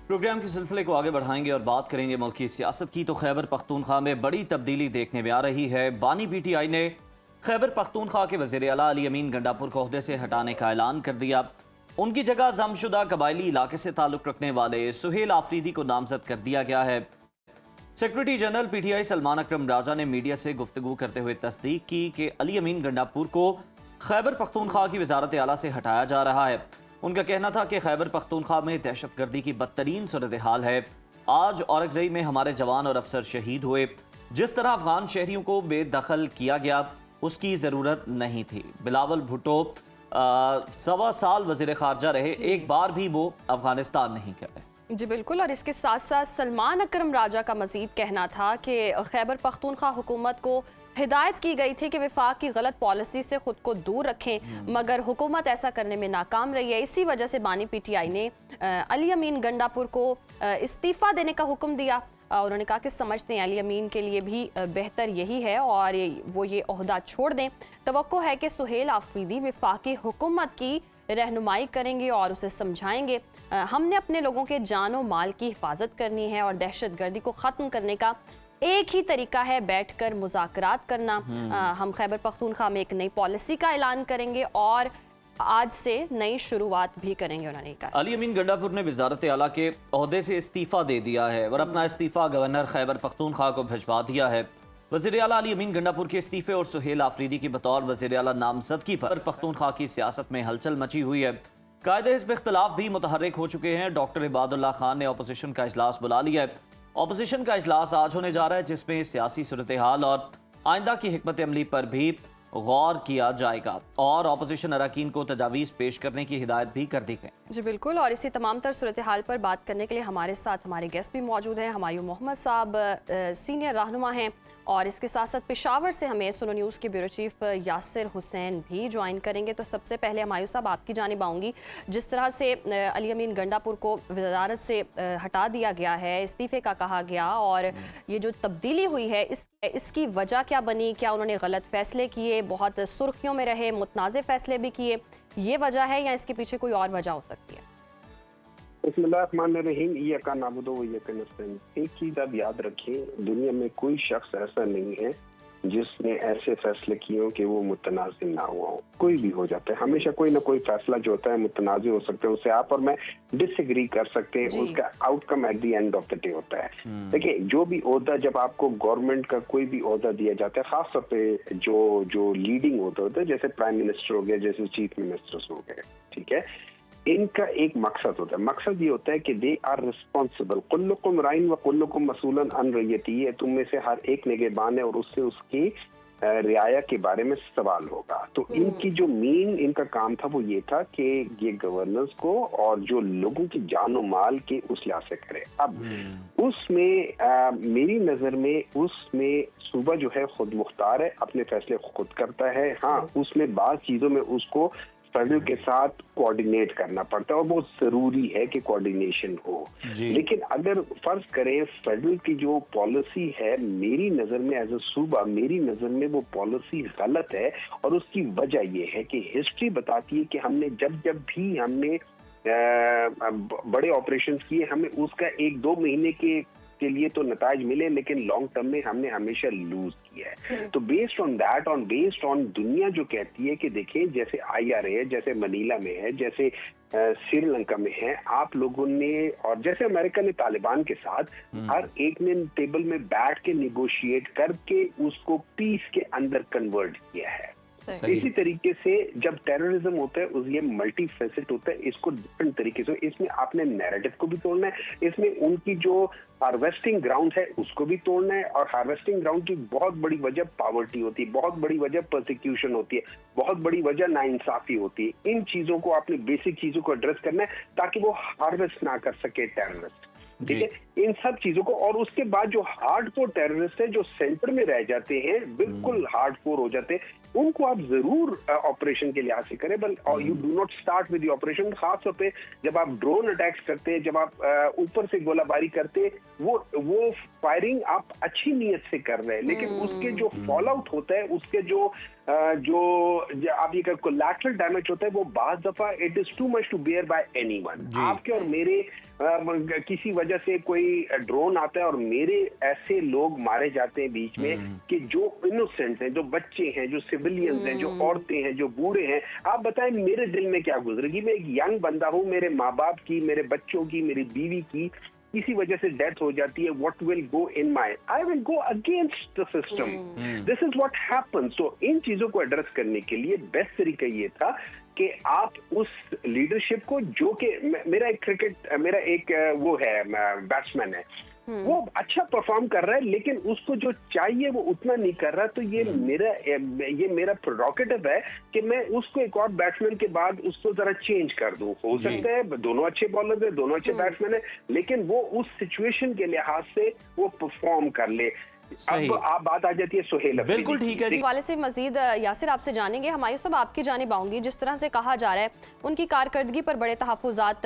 Programme के सिलसिले को आगे बढ़ाएंगे और बात करेंगे मुल्क की सियासत की। तो खैबर पख्तूनख्वा में बड़ी तब्दीली देखने में आ रही है। बानी पीटीआई ने खैबर पख्तूनख्वा के वज़ीर आला अली अमीन गंडापुर को ओहदे से हटाने का ऐलान कर दिया। उनकी जगह जमशुदा कबायली इलाके से ताल्लुक़ रखने वाले सुहेल आफरीदी को नामजद कर दिया गया है। सेक्रेटरी जनरल पीटीआई सलमान अकरम राजा ने मीडिया से गुफ्तगू करते हुए तस्दीक की कि अली अमीन गंडापुर को खैबर पख्तूनख्वा की वज़ारत आला से हटाया जा रहा है। उनका कहना था कि खैबर पख्तूनख्वा में दहशतगर्दी की बदतरीन सूरत हाल है। आज औरकज़ई में हमारे जवान और अफसर शहीद हुए। जिस तरह अफगान शहरियों को बेदखल किया गया उसकी ज़रूरत नहीं थी। बिलावल भुट्टो 1.25 साल वज़ीर ख़ारजा रहे, एक बार भी वो अफगानिस्तान नहीं गए। जी बिल्कुल। और इसके साथ साथ सलमान अकरम राजा का मजीद कहना था कि खैबर पख्तूनख्वा हुकूमत को हिदायत की गई थी कि वफाक की गलत पॉलिसी से खुद को दूर रखें, मगर हुकूमत ऐसा करने में नाकाम रही है। इसी वजह से बानी पीटीआई ने अली अमीन गंडापुर को इस्तीफ़ा देने का हुक्म दिया। उन्होंने कहा कि समझते हैं अली अमीन के लिए भी बेहतर यही है और वो ये ओहदा छोड़ दें। तवक्को है कि सुहेल आफरीदी वफाकी हुकूमत की रहनुमाई करेंगे और उसे समझाएंगे हमने अपने लोगों के जान और माल की हिफाजत करनी है और दहशतगर्दी को ख़त्म करने का एक ही तरीका है बैठकर मुज़ाकरात करना। हम खैबर पख्तूनख्वा में एक नई पॉलिसी का ऐलान करेंगे और आज से नई शुरुआत भी करेंगे। उन्होंने कहा अली अमीन गंडापुर ने वज़ारत आला के ओहदे से इस्तीफ़ा दे दिया है और अपना इस्तीफ़ा गवर्नर खैबर पख्तूनख्वा को भिजवा दिया है। वज़ीर आला अली अमीन गंडापुर के इस्तीफ़े और सुहेल आफरीदी की बतौर वज़ीर आला नामज़दगी पर पख्तूनख्वा की सियासत में हलचल मची हुई है। कायदे हिज़्ब इख्तिलाफ भी मुतहर्रिक हो चुके हैं। डॉक्टर इबादुल्लाह खान ने अपोजिशन का इजलास बुला लिया है। अपोजिशन का इजलास आज होने जा रहा है, जिसमें सियासी सूरत हाल और आइंदा की हिकमत अमली पर भी गौर किया जाएगा और अपोजिशन अरकान को तजावीज़ पेश करने की हिदायत भी कर दी गई। जी बिल्कुल। और इसी तमाम तर सूरत हाल पर बात करने के लिए हमारे साथ हमारे गेस्ट भी मौजूद हैं। हमायूं मोहम्मद साहब सीनियर रहनुमा हैं और इसके साथ साथ पेशावर से हमें सुनो न्यूज़ के ब्यूरो चीफ यासिर हुसैन भी ज्वाइन करेंगे। तो सबसे पहले हमायूं साहब आपकी जानिब आऊँगी। जिस तरह से अली अमीन गंडापुर को वज़ारत से हटा दिया गया है, इस्तीफ़े का कहा गया और ये जो तब्दीली हुई है इसकी वजह क्या बनी? क्या उन्होंने गलत फ़ैसले किए, बहुत सुर्खियों में रहे, मुतनाज़ फ़ैसले भी किए, ये वजह है या इसके पीछे कोई और वजह हो सकती है? बिस्मिल्लाहिर्रहमानिर्रहीम। इय्याका नअबुदु व इय्याका नस्तईन। एक चीज आप याद रखें, दुनिया में कोई शख्स ऐसा नहीं है जिसने ऐसे फैसले किए हो कि वो मुतनाज़िम ना हुआ हो। कोई भी हो जाता है, हमेशा कोई ना कोई फैसला जो होता है मुतनाज़िम हो सकता है, उससे आप और मैं डिसएग्री कर सकते हैं, उसका outcome at the end of the day होता है। देखिए, जो भी ओहदा जब आपको गवर्नमेंट का कोई भी ओहदा दिया जाता है, खासतौर पे जो लीडिंग ओहदा होता है, जैसे प्राइम मिनिस्टर हो गया, जैसे चीफ मिनिस्टर्स हो गए, ठीक है, इनका एक मकसद होता है। मकसद ये होता है कि दे आर रिस्पॉन्सिबल। कुल्लुकुम राइन व कुल्लुकुम मसूलन अन रइयती है, तुम में से हर एक निगहबान है और उससे उसकी रियाया के बारे में सवाल होगा। तो इनकी जो मेन इनका काम था वो ये था कि ये गवर्नेंस को और जो लोगों की जानो माल के उस लिहाज से करे। अब उसमें मेरी नजर में उसमें सूबा जो है खुद मुख्तार है, अपने फैसले खुद करता है। हाँ, उसमें बात चीजों में उसको फेडरल के साथ कोऑर्डिनेट करना पड़ता है और बहुत जरूरी है कि कोऑर्डिनेशन हो। लेकिन अगर फर्ज करें फेडरल की जो पॉलिसी है, मेरी नजर में एज अ सूबा, मेरी नजर में वो पॉलिसी गलत है और उसकी वजह ये है कि हिस्ट्री बताती है कि हमने जब भी हमने बड़े ऑपरेशंस किए, हमें उसका 1-2 महीने के लिए तो नताज मिले, लेकिन लॉन्ग टर्म में हमने हमेशा लूज किया है। तो based on that based on दुनिया जो कहती है कि देखिए, जैसे IRA है, जैसे मनीला में है, जैसे श्रीलंका में है, आप लोगों ने और जैसे अमेरिका ने तालिबान के साथ हर एक ने टेबल में बैठ के निगोशिएट करके उसको पीस के अंदर कन्वर्ट किया है। इसी तरीके से जब टेररिज्म होता है ये मल्टी फेसेट होता है, इसको डिफरेंट तरीके से इसमें आपने नैरेटिव को भी तोड़ना है, इसमें उनकी जो हार्वेस्टिंग ग्राउंड है उसको भी तोड़ना है। और हार्वेस्टिंग ग्राउंड की बहुत बड़ी वजह पॉवर्टी होती है, बहुत बड़ी वजह परसिक्यूशन होती है, बहुत बड़ी वजह नाइंसाफी होती है। इन चीजों को आपने बेसिक चीजों को एड्रेस करना है ताकि वो हार्वेस्ट ना कर सके टेररिस्ट, ठीक है, इन सब चीजों को। और उसके बाद जो हार्डकोर टेररिस्ट है जो सेंटर में रह जाते हैं, बिल्कुल हार्डकोर हो जाते हैं, उनको आप जरूर ऑपरेशन के लिहाज से करें, but you do not start with the operation. खासतौर पे जब आप ड्रोन अटैक्स करते हैं, जब आप ऊपर से गोलाबारी करते हैं, वो फायरिंग आप अच्छी नीयत से कर रहे हैं, लेकिन उसके जो फॉल आउट होता है, उसके जो आप ये कोलैटरल डैमेज होता है, वो बाज़ दफा it is too much to bear by anyone. आपके और मेरे किसी वजह से कोई ड्रोन आता है और मेरे ऐसे लोग मारे जाते हैं बीच में कि जो इनोसेंट हैं, जो बच्चे हैं, जो सिविलियंस हैं, जो औरतें हैं, जो बूढ़े हैं। आप बताएं मेरे दिल में क्या गुजरेगी? मैं एक यंग बंदा हूं, मेरे माँ बाप की, मेरे बच्चों की, मेरी बीवी की किसी वजह से डेथ हो जाती है, what will go in my, I will go against the system. This is what happens. तो इन चीजों को एड्रेस करने के लिए बेस्ट तरीका ये था कि आप उस लीडरशिप को, जो कि मेरा एक वो है बैट्समैन है, वो अच्छा परफॉर्म कर रहा है, लेकिन उसको जो चाहिए वो उतना नहीं कर रहा, तो ये मेरा प्रोरोगेटिव है कि मैं उसको एक और बैट्समैन के बाद उसको जरा चेंज कर दूं। हो सकता है दोनों अच्छे बॉलर है, दोनों अच्छे बैट्समैन है, लेकिन वो उस सिचुएशन के लिहाज से वो परफॉर्म कर ले। अब आप बात आ जाती है सुहेल अफरीदी। बिल्कुल ठीक है जी। वाले से मजीद यासिर आपसे जानेंगे। हमायूं साहब, आपकी जानिब आऊंगी। जिस तरह से कहा जा रहा है उनकी कारकर्दगी पर बड़े तहफ़्फ़ुज़ात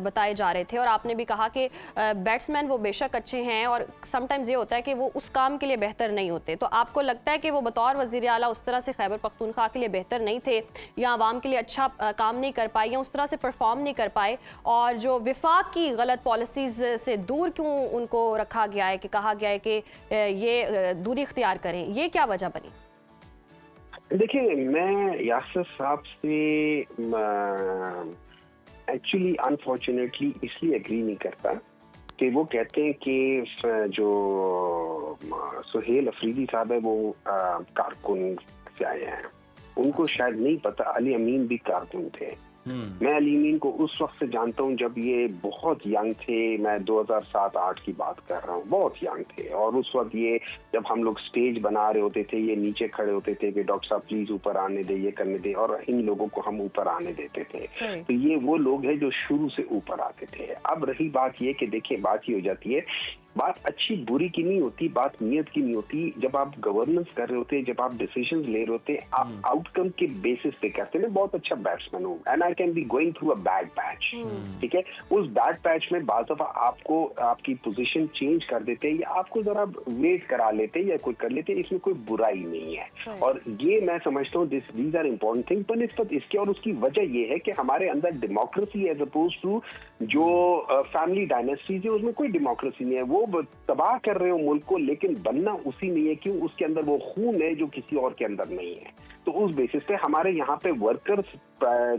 बताए जा रहे थे, और आपने भी कहा कि बैट्समैन वो बेशक अच्छे हैं और समटाइम्स ये होता है कि वो उस काम के लिए बेहतर नहीं होते। तो आपको लगता है कि वो बतौर वज़ीर आला उस तरह से खैबर पख्तूनख्वा के लिए बेहतर नहीं थे, या आवाम के लिए अच्छा काम नहीं कर पाए, या उस तरह से परफॉर्म नहीं कर पाए, और जो विफाक की गलत पॉलिसीज़ से दूर क्यों उनको रखा गया है, कि कहा गया है कि ये दूरी इख्तियार करें, ये क्या वजह बनी? देखिए, मैं यासिर साहब से एक्चुअली अनफॉर्चुनेटली इसलिए एग्री नहीं करता कि वो कहते हैं कि जो सुहेल अफरीदी साहब है वो कारकुन से आए हैं। उनको शायद नहीं पता अली अमीन भी कारकुन थे। मैं अली अमीन को उस वक्त से जानता हूं जब ये बहुत यंग थे। मैं 2007-8 की बात कर रहा हूं, बहुत यंग थे। और उस वक्त ये जब हम लोग स्टेज बना रहे होते थे, ये नीचे खड़े होते थे कि डॉक्टर साहब प्लीज ऊपर आने दे, ये करने दे, और इन लोगों को हम ऊपर आने देते थे। तो ये वो लोग हैं जो शुरू से ऊपर आते थे। अब रही बात ये कि देखिए, बात ये हो जाती है, बात अच्छी बुरी की नहीं होती, बात नीयत की नहीं होती। जब आप गवर्नेंस कर रहे होते हैं, जब आप डिसीजंस ले रहे होते हैं, आप आउटकम के बेसिस पे कहते हैं मैं बहुत अच्छा बैट्समैन हूँ and I can be going through a bad patch. ठीक है, उस बैड पैच में बात दफा आपको आपकी पोजीशन चेंज कर देते हैं, या आपको जरा वेट करा लेते हैं, या कोई कर लेते हैं, इसमें कोई बुराई नहीं है। और ये मैं समझता हूँ दीज आर इम्पोर्टेंट थिंग। पर निस्बत इसके, और उसकी वजह ये है कि हमारे अंदर डेमोक्रेसी एज अपोज टू जो फैमिली डायनेस्टीज है, उसमें कोई डेमोक्रेसी नहीं है। वो तबाह कर रहे हो मुल्क को, लेकिन बनना उसी नहीं है। क्यों? उसके अंदर वो खून है जो किसी और के अंदर नहीं है। तो उस बेसिस पे हमारे यहाँ पे वर्कर्स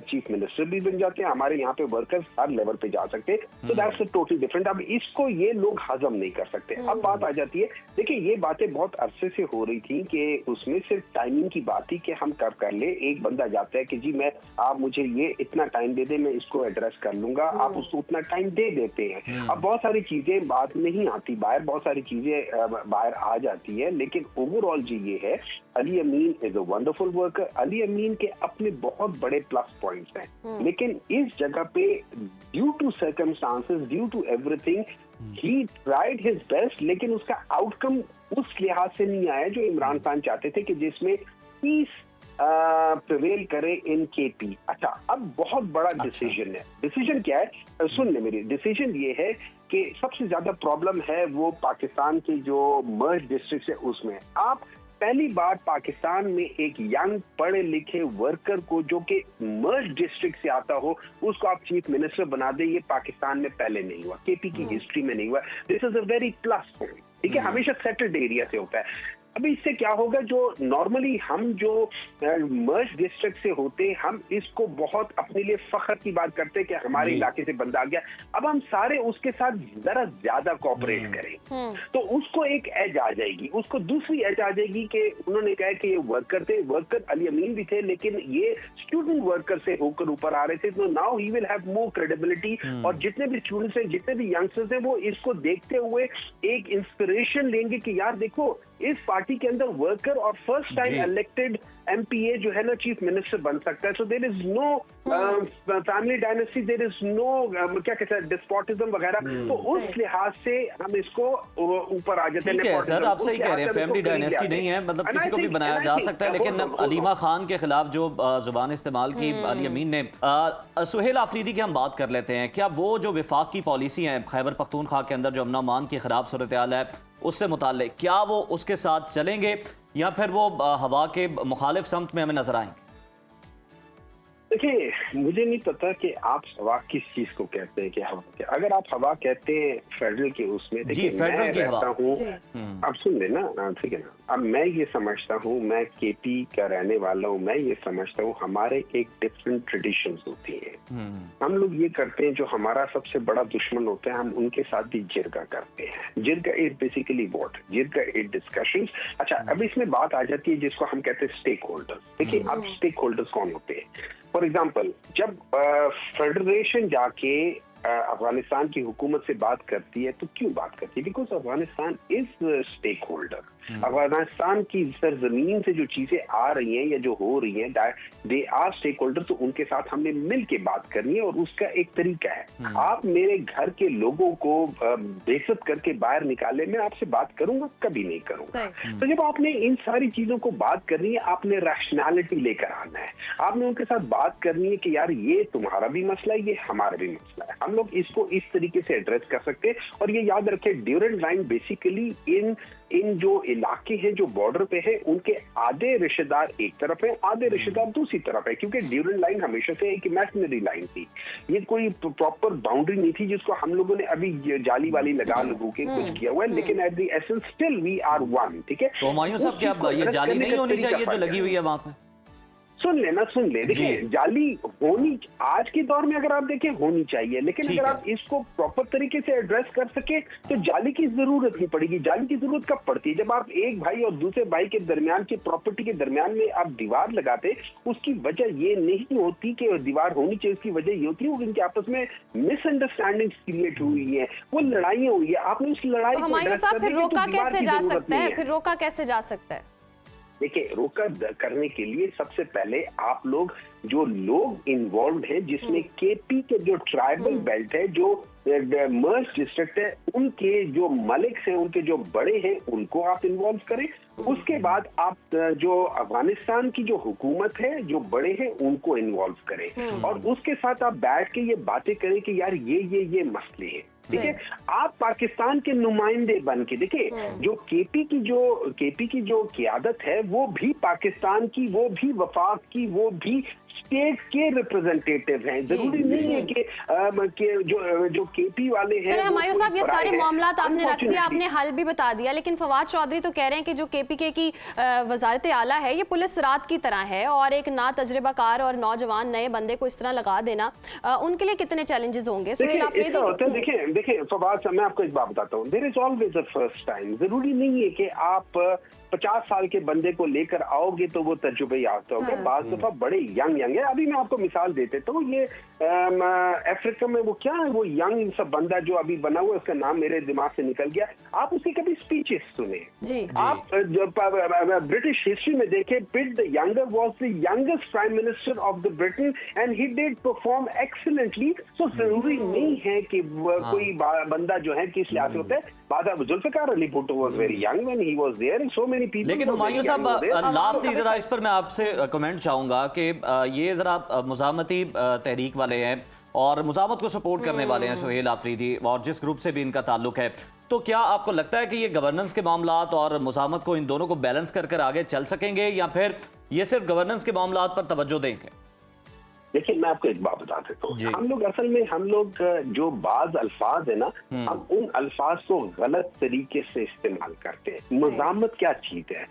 चीफ मिनिस्टर भी बन जाते हैं, हमारे यहाँ पे वर्कर्स हर लेवल पे जा सकते हैं। तो दैट्स टोटली डिफरेंट। अब इसको ये लोग हजम नहीं कर सकते। अब बात आ जाती है, देखिए ये बातें बहुत अरसे से हो रही थी कि उसमें सिर्फ टाइमिंग की बात थी कि हम कब कर ले। एक बंदा जाता है कि जी आप मुझे ये इतना टाइम दे दे, मैं इसको एड्रेस कर लूंगा, आप उसको उतना टाइम दे देते हैं। अब बहुत सारी चीजें बात नहीं आती बाहर, बहुत सारी चीजें बाहर आ जाती है, लेकिन ओवरऑल जी ये है, Ali Amin is a wonderful worker. Ali Amin के अपने बहुत बड़े प्लस पॉइंट्स हैं, लेकिन इस जगह पे due to circumstances, due to everything, he tried his best, लेकिन उसका आउटकम उस लिहाज से नहीं आया जो इमरान खान चाहते थे, कि जिसमें पीस प्रिवेल करे इन केपी। अच्छा, अब बहुत बड़ा डिसीजन है। डिसीजन क्या है? सुन ले मेरी। डिसीजन ये है कि सबसे ज्यादा प्रॉब्लम है वो पाकिस्तान के जो मर्ज डिस्ट्रिक्ट है उसमें। आप पहली बार पाकिस्तान में एक यंग पढ़े लिखे वर्कर को जो कि मर्ज डिस्ट्रिक्ट से आता हो, उसको आप चीफ मिनिस्टर बना दे, ये पाकिस्तान में पहले नहीं हुआ, केपी की हिस्ट्री में नहीं हुआ। This is a very plus point. ठीक है, हमेशा सेटल्ड एरिया से होता है। अभी इससे क्या होगा, जो नॉर्मली हम जो मर्ज डिस्ट्रिक्ट से होते, हम इसको बहुत अपने लिए फख्र की बात करते हैं कि हमारे इलाके से बंदा आ गया। अब हम सारे उसके साथ जरा ज्यादा कोऑपरेट करें तो उसको एक एज आ जाएगी। उसको दूसरी एज आ जाएगी कि उन्होंने कहा कि ये वर्कर थे, वर्कर अली अमीन भी थे, लेकिन ये स्टूडेंट वर्कर से होकर ऊपर आ रहे थे। तो now he will have more credibility, और जितने भी स्टूडेंट्स हैं, जितने भी यंगस्टर्स हैं, वो इसको देखते हुए एक इंस्पिरेशन लेंगे कि यार देखो, इस पार्टी पार्टी के अंदर वर्कर और फर्स्ट टाइम इलेक्टेड MPA जो है ना चीफ मिनिस्टर बन सकता है। So there is no family dynasty, there is no क्या कहते हैं डिस्पोटिज्म वगैरह। तो उस लिहाज से हम इसको ऊपर आ जाते हैं। ठीक है सर, आप सही कह रहे हैं, फैमिली डायनेस्टी नहीं है, मतलब किसी को भी बनाया जा सकता है। लेकिन अलीमा खान के खिलाफ जो जुबान इस्तेमाल की अली अमीन ने, सुहेल आफरीदी की हम बात कर लेते हैं। क्या वो जो विफाक की पॉलिसी है खैबर पख्तूनख्वा के अंदर जो अमन अमान की खराब सूरत हाल है उससे मुताल्लिक, क्या वो उसके साथ चलेंगे या फिर वो हवा के मुखालिफ समत में हमें नजर आएंगे? देखिए, मुझे नहीं पता कि आप हवा किस चीज को कहते हैं कि हवा क्या। अगर आप हवा कहते हैं फेडरल के उसमें, देखिए मैं रहता हूँ, अब सुन लेना, ठीक है ना। अब मैं ये समझता हूँ, मैं KP का रहने वाला हूँ, मैं ये समझता हूँ हमारे एक डिफरेंट ट्रेडिशंस होती हैं। हम लोग ये करते हैं, जो हमारा सबसे बड़ा दुश्मन होता है हम उनके साथ भी जिरगा करते हैं। जिरगा इज बेसिकली व्हाट? जिरगा इज डिस्कशंस। अच्छा, अब इसमें बात आ जाती है जिसको हम कहते हैं स्टेक होल्डर्स। देखिए, अब स्टेक होल्डर्स कौन होते हैं? फॉर एग्जाम्पल, जब फेडरेशन जाके अफगानिस्तान की हुकूमत से बात करती है तो क्यों बात करती है? Because Afghanistan is stakeholder. Afghanistan की सरजमीन से जो चीजें आ रही हैं या जो हो रही हैं, दे आर स्टेक होल्डर। तो उनके साथ हमने मिल के बात करनी है और उसका एक तरीका है। आप मेरे घर के लोगों को बेइज्जत करके बाहर निकाले, मैं आपसे बात करूंगा? कभी नहीं करूंगा। तो जब आपने इन सारी चीजों को बात करनी है, आपने रैशनैलिटी लेकर आना है। आपने उनके साथ बात करनी है कि यार ये तुम्हारा भी मसला है, ये हमारा भी मसला है। हम लोग इसको इस तरीके से एड्रेस कर सकते हैं। और ये याद रखें, ड्यूरेंट लाइन बेसिकली इन जो इलाके हैं जो बॉर्डर पे है, उनके आधे रिश्तेदार एक तरफ है, आधे रिश्तेदार दूसरी तरफ है। क्योंकि ड्यूरेंट लाइन हमेशा से एक इमेजिनरी लाइन थी, ये कोई प्रॉपर बाउंड्री नहीं थी जिसको हम लोगों ने अभी जाली वाली लगा लगू के कुछ किया हुआ है। लेकिन at the essence still we are one. ठीक है, तो हुमायूं साहब, क्या ये जाली नहीं होनी चाहिए जो लगी हुई है वहां पे? सुन ले, देखिए जाली होनी आज के दौर में अगर आप देखें होनी चाहिए, लेकिन अगर आप इसको प्रॉपर तरीके से एड्रेस कर सके तो जाली की जरूरत नहीं पड़ेगी। जाली की जरूरत कब पड़ती है? जब आप एक भाई और दूसरे भाई के दरमियान की प्रॉपर्टी के दरमियान में आप दीवार लगाते, उसकी वजह ये नहीं होती कि दीवार होनी चाहिए, उसकी वजह ये होती है उनके आपस में मिसअंडरस्टैंडिंग क्रिएट हुई है, वो लड़ाइयां हुई है। आपने उस लड़ाई को फिर रोका कैसे जा सकता है? फिर रोका कैसे जा सकता है? देखिए, रोका करने के लिए सबसे पहले आप लोग जो लोग इन्वॉल्व हैं, जिसमें KP के जो ट्राइबल बेल्ट है, जो मर्ज डिस्ट्रिक्ट है, उनके जो मलिक्स हैं, उनके जो बड़े हैं, उनको आप इन्वॉल्व करें। उसके बाद आप जो अफगानिस्तान की जो हुकूमत है, जो बड़े हैं, उनको इन्वॉल्व करें और उसके साथ आप बैठ के ये बातें करें कि यार ये मसले हैं। ठीक है, आप पाकिस्तान के नुमाइंदे बन के देखिए, जो KP की जो क़ियादत है, वो भी पाकिस्तान की, वो भी वफाक की, वो भी स्टेट के रिप्रेजेंटेटिव हैं। जरूरी नहीं है कि जो KP वाले हैं। हुमायूं साहब, ये सारे मामला आपने रख दिया, आपने हल भी बता दिया, लेकिन फवाद चौधरी तो कह रहे हैं कि जो KPK की वजारत आला है, ये पुलिस रात की तरह है और एक ना तजर्बाकार और नौजवान नए बंदे को इस तरह लगा देना, उनके लिए कितने चैलेंजेस होंगे? देखिए फवाद, मैं आपको एक बात बताता हूँ, there is always a first time. जरूरी नहीं है कि आप 50 साल के बंदे को लेकर आओगे तो वो तजुर्बे याफ्ता होगा। बाज़ दफा बड़े यंग है। अभी मैं आपको मिसाल देते तो ये अफ्रीका में वो क्या है, वो यंग सब बंदा जो अभी बना हुआ, उसका नाम मेरे दिमाग से निकल गया। आप उसकी कभी स्पीचेस सुने? आप ब्रिटिश हिस्ट्री में देखें, Pitt the younger was the youngest prime minister of the Britain and he did perform excellently. So जरूरी नहीं है कि कोई बंदा जो है किस लिहाज से होता है। Zulfikar Ali Bhutto was very young when he was there, so many people. लेकिन हुमायूं साहब, लास्टली जरा इस पर मैं आपसे कमेंट चाहूंगा कि ये जरा मुजामती तहरीक वाले हैं और मुजामत को सपोर्ट करने वाले हैं सुहेल आफरीदी, और जिस ग्रुप से भी इनका ताल्लुक है, तो क्या आपको लगता है कि ये गवर्नेंस के मामलात और मुजामत को, इन दोनों को बैलेंस कर आगे चल सकेंगे या फिर ये सिर्फ गवर्नेंस के मामलात पर तवज्जो देंगे? देखिए, मैं आपको एक बात बता देता हूँ। हम लोग असल में जो बाज अल्फाज है ना, हम उन अल्फाज को गलत तरीके से इस्तेमाल करते हैं। मज़ामत क्या चीज है?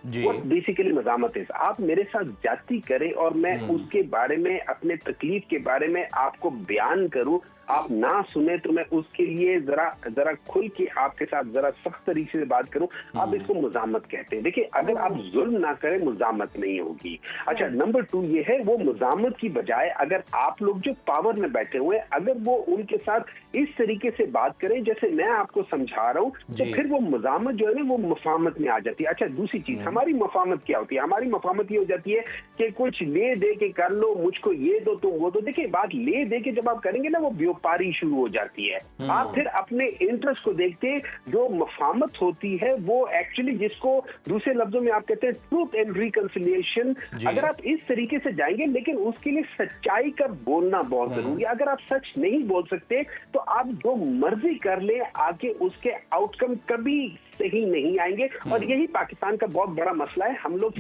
बेसिकली मज़ामत है आप मेरे साथ ज्यादती करें और मैं उसके बारे में, अपने तकलीफ के बारे में आपको बयान करूं, आप ना सुने तो मैं उसके लिए जरा खुल के आपके साथ जरा सख्त तरीके से बात करूं। आप इसको मुजामत कहते हैं। देखिए, अगर आप जुल्म ना करें, मुजामत नहीं होगी। अच्छा, नंबर 2 ये है, वो मुजामत की बजाय अगर आप लोग जो पावर में बैठे हुए हैं, अगर वो उनके साथ इस तरीके से बात करें जैसे मैं आपको समझा रहा हूं, तो फिर वो मुजामत जो है ना वो मुफाहमत में आ जाती है। अच्छा, दूसरी चीज, हमारी मुफाहमत क्या होती है? हमारी मुफाहमत ये हो जाती है कि कुछ ले दे के कर लो, मुझको ये दो तो वो दो। देखिए, बात ले दे के जब आप करेंगे ना, वो व्यापारी शुरू हो जाती है। आप फिर अपने इंटरेस्ट को देखते, जो मुफाहमत होती है वो एक्चुअली, जिसको दूसरे लफ्जों में आप कहते हैं ट्रूथ एंड रिकंसिलिएशन, अगर आप इस तरीके से जाएंगे, लेकिन उसके लिए सच्चाई का बोलना बहुत जरूरी है। अगर आप सच नहीं बोल सकते तो आप जो मर्जी कर ले, आगे उसके आउटकम कभी सही नहीं आएंगे। और यही पाकिस्तान का बहुत बड़ा मसला है। हम लोग